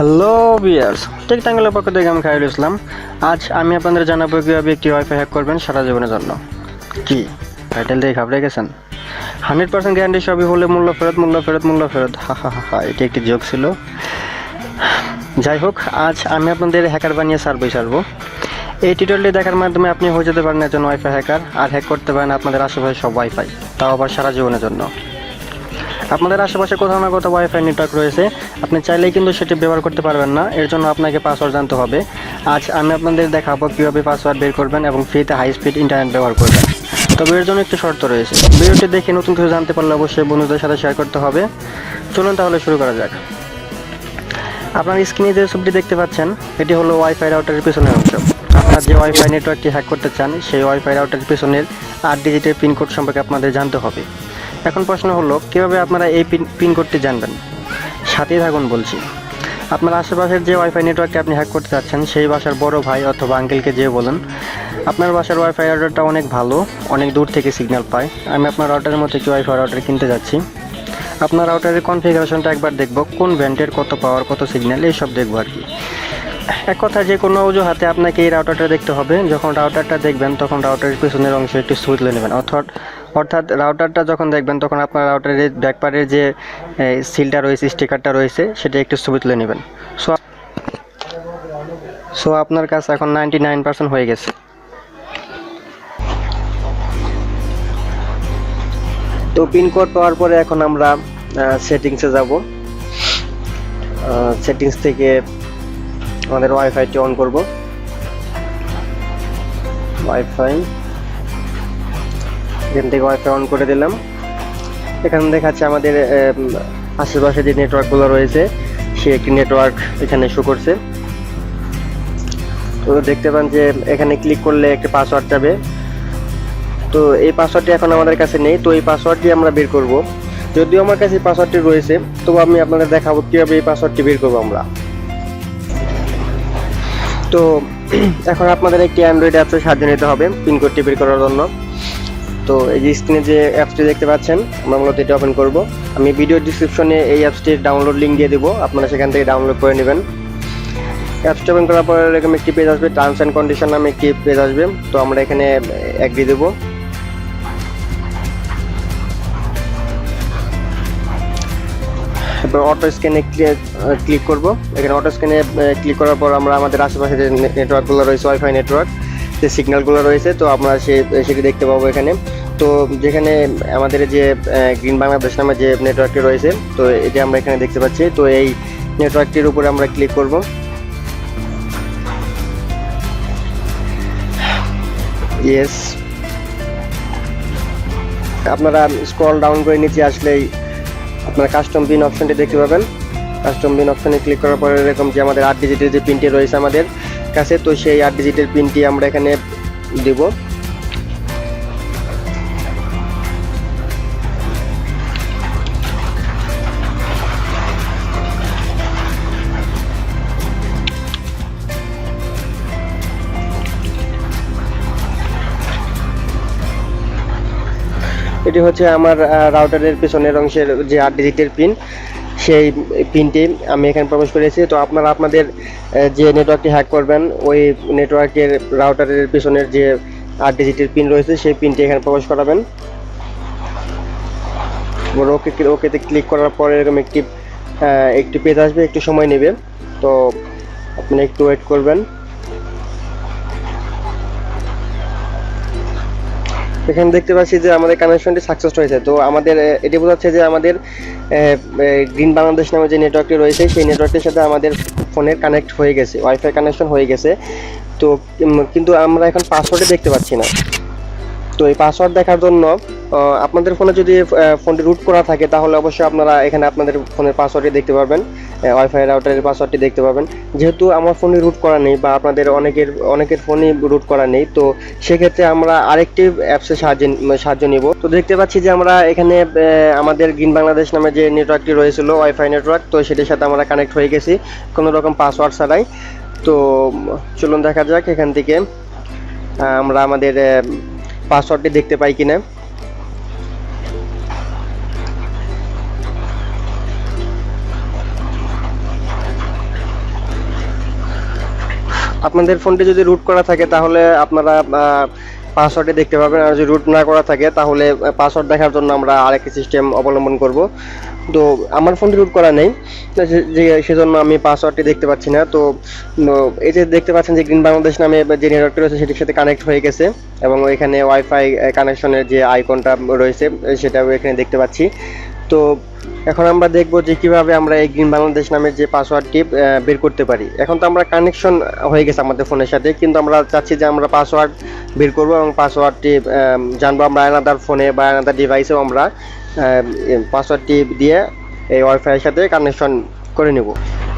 Hello viewers, take ট্যাঙ্গেলের পক্ষ থেকে আমি খায়রুল ইসলাম। আজ আমি আপনাদের জানাবো কীভাবে একটি ওয়াইফাই হ্যাক করবেন সারা জীবনের জন্য। কি টাইটেল দিয়ে ঘাবড়ে গেছেন? 100% গ্যারান্টি সবই হলে মূল্য ফেরত। হা হা হা হা, এটি একটি জোক ছিল। যাই হোক, আজ আমি আপনাদের হ্যাকার বানিয়ে সারবো। এই টিউটোরিয়ালটি দেখার মাধ্যমে আপনি হয়ে যেতে পারেন একজন ওয়াইফাই হ্যাকার, আর হ্যাক করতে পারেন আপনাদের আশেপাশে সব ওয়াইফাই, তাও আবার সারা জীবনের জন্য। আপনাদের আশেপাশে কোথাও না কোথাও ওয়াইফাই নেটওয়ার্ক রয়েছে, আপনি চাইলেই কিন্তু সেটি ব্যবহার করতে পারবেন না। এর জন্য আপনাকে পাসওয়ার্ড জানতে হবে। আজ আমি আপনাদের দেখাবো কীভাবে পাসওয়ার্ড বের করবেন এবং ফ্রিতে হাই স্পিড ইন্টারনেট ব্যবহার করবেন। তবে এর জন্য একটু শর্ত রয়েছে। ভিডিওটি দেখে নতুন কিছু জানতে পারলে অবশ্যই বন্ধুদের সাথে শেয়ার করতে হবে। চলুন তাহলে শুরু করা যাক। আপনার স্ক্রিনে যে ছবিটি দেখতে পাচ্ছেন, এটি হলো ওয়াইফাই রাউটারের পিছনের অংশ। আপনার যে ওয়াইফাই নেটওয়ার্কটি হ্যাক করতে চান, সেই ওয়াইফাই রাউটারের পিছনের 8 ডিজিটের পিনকোড সম্পর্কে আপনাদের জানতে হবে। এখন প্রশ্ন হলো, কীভাবে আপনারা এই পিনকোডটি জানবেন? সাথেই থাকুন বলছি। আপনার আশেপাশের যে ওয়াইফাই নেটওয়ার্কটি আপনি হ্যাক করতে চাচ্ছেন, সেই বাসার বড় ভাই অথবা আঙ্কেলকে যেয়ে বলুন, আপনার বাসার ওয়াইফাই রাউটারটা অনেক ভালো, অনেক দূর থেকে সিগন্যাল পায়, আমি আপনার রাউটারের মতো একটি ওয়াইফাই রাউটার কিনতে যাচ্ছি। আপনার রাউটারের কনফিগারেশনটা একবার দেখব, কোন ব্র্যান্ডের, কত পাওয়ার, কত সিগন্যাল, এইসব দেখবো আর কি। এক কথা, যে কোনো অজুহাতে আপনাকে এই রাউটারটা দেখতে হবে। যখন রাউটারটা দেখবেন, তখন রাউটারের পিছনের অংশে একটি সুইচ তুলে নেবেন। অর্থাৎ রাউটারটা যখন দেখবেন, তখন আপনার রাউটারের ব্যাকপারের যে সিলটা রয়েছে, স্টিকারটা রয়েছে, সেটা একটু ছবি তুলে নেবেন। সো আপনার কাজ এখন 99% হয়ে গেছে। তো পিনকোড পাওয়ার পরে এখন আমরা সেটিংসে যাব। সেটিংস থেকে আমাদের ওয়াইফাইটি অন করব। ওয়াইফাই, এখান থেকে ওয়াইফাই অন করে দিলাম। এখানে দেখাচ্ছে আমাদের আশেপাশে যে নেটওয়ার্কগুলো রয়েছে, সে একটি নেটওয়ার্ক এখানে শো করছে। তো দেখতে পান যে এখানে ক্লিক করলে একটি পাসওয়ার্ড যাবে। তো এই পাসওয়ার্ডটি এখন আমাদের কাছে নেই, তো এই পাসওয়ার্ডটি আমরা বের করব। যদিও আমার কাছে পাসওয়ার্ডটি রয়েছে, তবু আমি আপনাদের দেখাবো কীভাবে এই পাসওয়ার্ডটি বের করবো আমরা। তো এখন আপনাদের একটি অ্যান্ড্রয়েড অ্যাপসের সাহায্য নিতে হবে পিনকোডটি বের করার জন্য। তো এই যে স্ক্রিনে যে অ্যাপসটি দেখতে পাচ্ছেন, আমরা মূলত এটা ওপেন করব। আমি ভিডিও ডিসক্রিপশনে এই অ্যাপসটির ডাউনলোড লিঙ্ক দিয়ে দেবো, আপনারা সেখান থেকে ডাউনলোড করে নেবেন। অ্যাপসটি ওপেন করার পর এরকম একটি পেজ আসবে, টার্মস অ্যান্ড কন্ডিশন নামে একটি পেজ আসবে। তো আমরা এখানে এগ্রি দেবো। এরপর অটো স্ক্যানে ক্লিক করব। এখানে অটো স্ক্যানে ক্লিক করার পর আমরা আমাদের আশেপাশে যে নেটওয়ার্কগুলো রয়েছে, ওয়াইফাই নেটওয়ার্ক, যে সিগন্যালগুলো রয়েছে, তো আমরা সেটি দেখতে পাবো এখানে। তো যেখানে আমাদের যে গ্রিন বাংলাদেশ নামে যে নেটওয়ার্কটি রয়েছে, তো এটা আমরা এখানে দেখতে পাচ্ছি। তো এই নেটওয়ার্কটির উপরে আমরা ক্লিক করব। ইয়েস, আপনারা স্ক্রল ডাউন করে নিচে আসলেই আপনারা কাস্টম পিন অপশনটি দেখতে পাবেন। কাস্টম পিন অপশনে ক্লিক করার পরে এরকম যে আমাদের 8 ডিজিটের যে পিনটি রয়েছে আমাদের কাছে, তো সেই 8 ডিজিটের পিনটি আমরা এখানে দেব। এটি হচ্ছে আমার রাউটারের পেছনের অংশের যে 8 ডিজিটের পিন, সেই পিনটি আমি এখানে প্রবেশ করেছি। তো আপনারা আপনাদের যে নেটওয়ার্কটি হ্যাক করবেন, ওই নেটওয়ার্কের রাউটারের পিছনের যে 8 ডিজিটের পিন রয়েছে, সেই পিনটি এখানে প্রবেশ করাবেন। ওকেতে ক্লিক করার পরে এরকম একটি পেজ আসবে, একটু সময় নেবে, তো আপনি একটু ওয়েট করবেন। এখানে দেখতে পাচ্ছি যে আমাদের কানেকশনটি সাকসেস হয়েছে। তো আমাদের এটি বোঝাচ্ছে যে আমাদের গ্রিন বাংলাদেশ নামে যে নেটওয়ার্কটি রয়েছে, সেই নেটওয়ার্কের সাথে আমাদের ফোনের কানেক্ট হয়ে গেছে, ওয়াইফাই কানেকশন হয়ে গেছে। তো কিন্তু আমরা এখন পাসওয়ার্ডে দেখতে পাচ্ছি না। তো এই পাসওয়ার্ড দেখার জন্য আপনাদের ফোনে যদি ফোনটি রুট করা থাকে, তাহলে অবশ্যই আপনারা এখানে আপনাদের ফোনের পাসওয়ার্ডটি দেখতে পারবেন, ওয়াইফাই রাউটারের পাসওয়ার্ডটি দেখতে পাবেন। যেহেতু আমার ফোনে রুট করা নেই, বা আপনাদের অনেকের ফোনই রুট করা নেই, তো সেক্ষেত্রে আমরা আরেকটি অ্যাপসের সাহায্য নিব। তো দেখতে পাচ্ছি যে আমরা এখানে আমাদের গ্রিন বাংলাদেশ নামে যে নেটওয়ার্কটি রয়েছিল, ওয়াইফাই নেটওয়ার্ক, তো সেটির সাথে আমরা কানেক্ট হয়ে গেছি কোনো রকম পাসওয়ার্ড ছাড়াই। তো চলুন দেখা যাক এখান থেকে আমরা আমাদের পাসওয়ার্ডটি দেখতে পাই কিনা। আপনাদের ফোনটি যদি রুট করা থাকে তাহলে আপনারা পাসওয়ার্ডে দেখতে পাবেন, আর যদি রুট না করা থাকে তাহলে পাসওয়ার্ড দেখার জন্য আমরা আরেকটি সিস্টেম অবলম্বন করব। তো আমার ফোনটি রুট করা নেই, যে সেজন্য আমি পাসওয়ার্ডটি দেখতে পাচ্ছি না। তো এই যে দেখতে পাচ্ছেন যে গ্রিন বাংলাদেশ নামে যে নেটওয়ার্কটি রয়েছে সেটির সাথে কানেক্ট হয়ে গেছে, এবং এখানে ওয়াইফাই কানেকশনের যে আইকনটা রয়েছে সেটাও এখানে দেখতে পাচ্ছি। তো এখন আমরা দেখব যে কিভাবে আমরা এই গ্রিন বাংলাদেশ নামের যে পাসওয়ার্ডটি বের করতে পারি। এখন তো আমরা কানেকশন হয়ে গেছে আমাদের ফোনের সাথে, কিন্তু আমরা চাচ্ছি যে আমরা পাসওয়ার্ড বের করব এবং পাসওয়ার্ডটি জানবো আমরা আলাদার ফোনে বা আলাদা ডিভাইসেও আমরা পাসওয়ার্ডটি দিয়ে এই ওয়াইফাইয়ের সাথে কানেকশন করে নেব।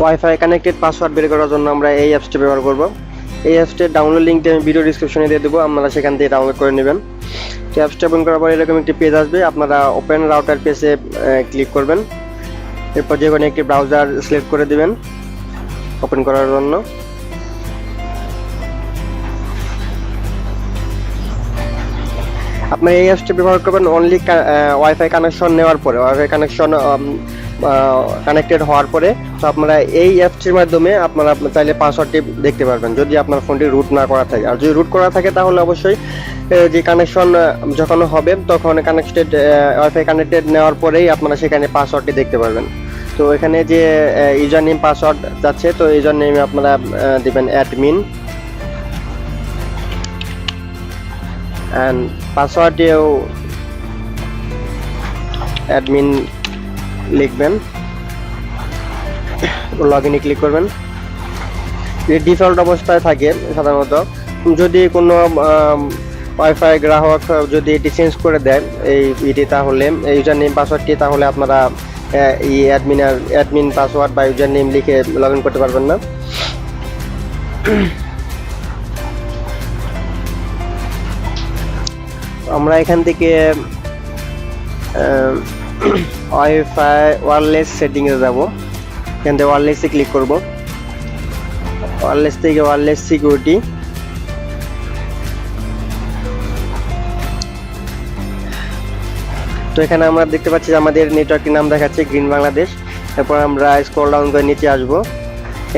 ওয়াইফাই কানেক্টেড পাসওয়ার্ড বের করার জন্য আমরা এই অ্যাপসটি ব্যবহার করব। এই অ্যাপসটির ডাউনলোড লিঙ্কটি আমি ভিডিও ডিসক্রিপশনে দিয়ে দেবো, আপনারা সেখান থেকে ডাউনলোড করে নেবেন। তো অ্যাপসটি ওপেন করার পর এরকম একটি পেজ আসবে, আপনারা ওপেন রাউটার পেজে ক্লিক করবেন। এরপর যে কোনো একটি ব্রাউজার সিলেক্ট করে দিবেন ওপেন করার জন্য। আপনার এই অ্যাপসটি ব্যবহার করবেন অনলি ওয়াইফাই কানেকশন নেওয়ার পরে, ওয়াইফাই কানেকশন কানেক্টেড হওয়ার পরে। তো আপনারা এই অ্যাপসটির মাধ্যমে আপনারা চাইলে পাসওয়ার্ডটি দেখতে পারবেন যদি আপনার ফোনটি রুট না করা থাকে। আর যদি রুট করা থাকে তাহলে অবশ্যই যে কানেকশন যখন হবে তখন কানেক্টেড ওয়াইফাই কানেক্টেড নেওয়ার পরেই আপনারা সেখানে পাসওয়ার্ডটি দেখতে পারবেন। তো এখানে যে ইউজার নেম পাসওয়ার্ড যাচ্ছে, তো ইউজার নেমে আপনারা দিবেন অ্যাডমিন, অ্যান্ড পাসওয়ার্ডেও অ্যাডমিন লিখবেন, লগ ইনে ক্লিক করবেন। ডিফল্ট অবস্থায় থাকে সাধারণত, যদি কোনো ওয়াইফাই গ্রাহক যদি এটি চেঞ্জ করে দেয় এইটি তাহলে ইউজার নেম পাসওয়ার্ডটি, তাহলে আপনারা এই অ্যাডমিন পাসওয়ার্ড বা ইউজার নেম লিখে লগ ইন করতে পারবেন না। আমরা এখান থেকে ওয়াইফাই ওয়্যারলেস সেটিংয়ে যাব, এখান থেকে ওয়্যারলেসে ক্লিক করব। ওয়্যারলেস থেকে ওয়্যারলেস সিকিউরিটি, তো এখানে আমরা দেখতে পাচ্ছি যে আমাদের নেটওয়ার্কের নাম দেখাচ্ছে গ্রিন বাংলাদেশ। এরপর আমরা স্ক্রল ডাউন করে নিচে আসব,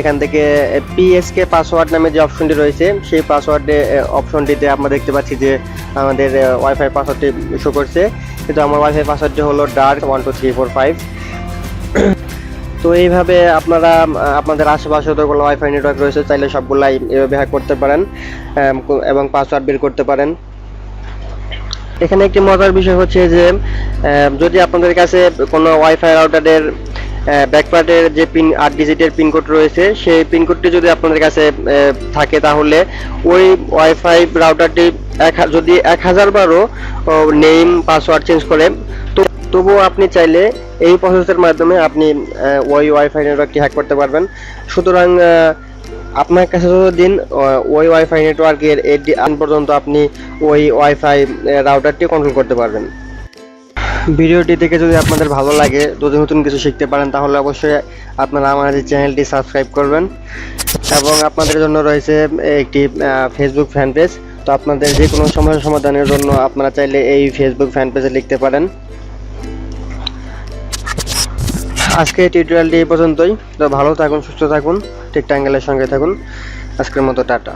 এখান থেকে পিএসকে পাসওয়ার্ড নামে যে অপশনটি রয়েছে সেই পাসওয়ার্ডে অপশনটিতে আমরা দেখতে পাচ্ছি যে আমাদের ওয়াইফাই পাসওয়ার্ডটি শো করছে, কিন্তু আমার ওয়াইফাই পাসওয়ার্ডটি হলো dark12345। তো এইভাবে আপনারা আপনাদের আশেপাশে যতগুলো ওয়াইফাই নেটওয়ার্ক রয়েছে চাইলে সবগুলাই এভাবে হ্যাক করতে পারেন এবং পাসওয়ার্ড বের করতে পারেন। এখানে একটি মজার বিষয় হচ্ছে যে যদি আপনাদের কাছে কোনো ওয়াইফাই রাউটারের ব্যাকপার্টের যে 8 ডিজিটের পিনকোড রয়েছে সেই পিনকোডটি যদি আপনাদের কাছে থাকে তাহলে ওই ওয়াইফাই রাউটারটি যদি 1000 বারও নেম পাসওয়ার্ড চেঞ্জ করে তবুও আপনি চাইলে এই প্রসেসের মাধ্যমে আপনি ওই ওয়াইফাই নেটওয়ার্কটি হ্যাক করতে পারবেন। সুতরাং আপনার কাছে যতদিন ওই ওয়াইফাই নেটওয়ার্কের আন পর্যন্ত আপনি ওই ওয়াইফাই রাউটারটি কন্ট্রোল করতে পারবেন। ভিডিওটি দেখে যদি আপনাদের ভালো লাগে, যদি নতুন কিছু শিখতে পারেন, তাহলে অবশ্যই আপনারা আমাদের চ্যানেলটি সাবস্ক্রাইব করবেন। এবং আপনাদের জন্য রয়েছে একটি ফেসবুক ফ্যান পেজ, তো আপনাদের যে কোনো সমস্যার সমাধানের জন্য আপনারা চাইলে এই ফেসবুক ফ্যান পেজে লিখতে পারেন। আজকে টিউটোরিয়ালটি এই পর্যন্তই। তো ভালো থাকুন, সুস্থ থাকুন, টেক ট্যাঙ্গেলের সঙ্গে থাকুন। আজকের মতো টাটা।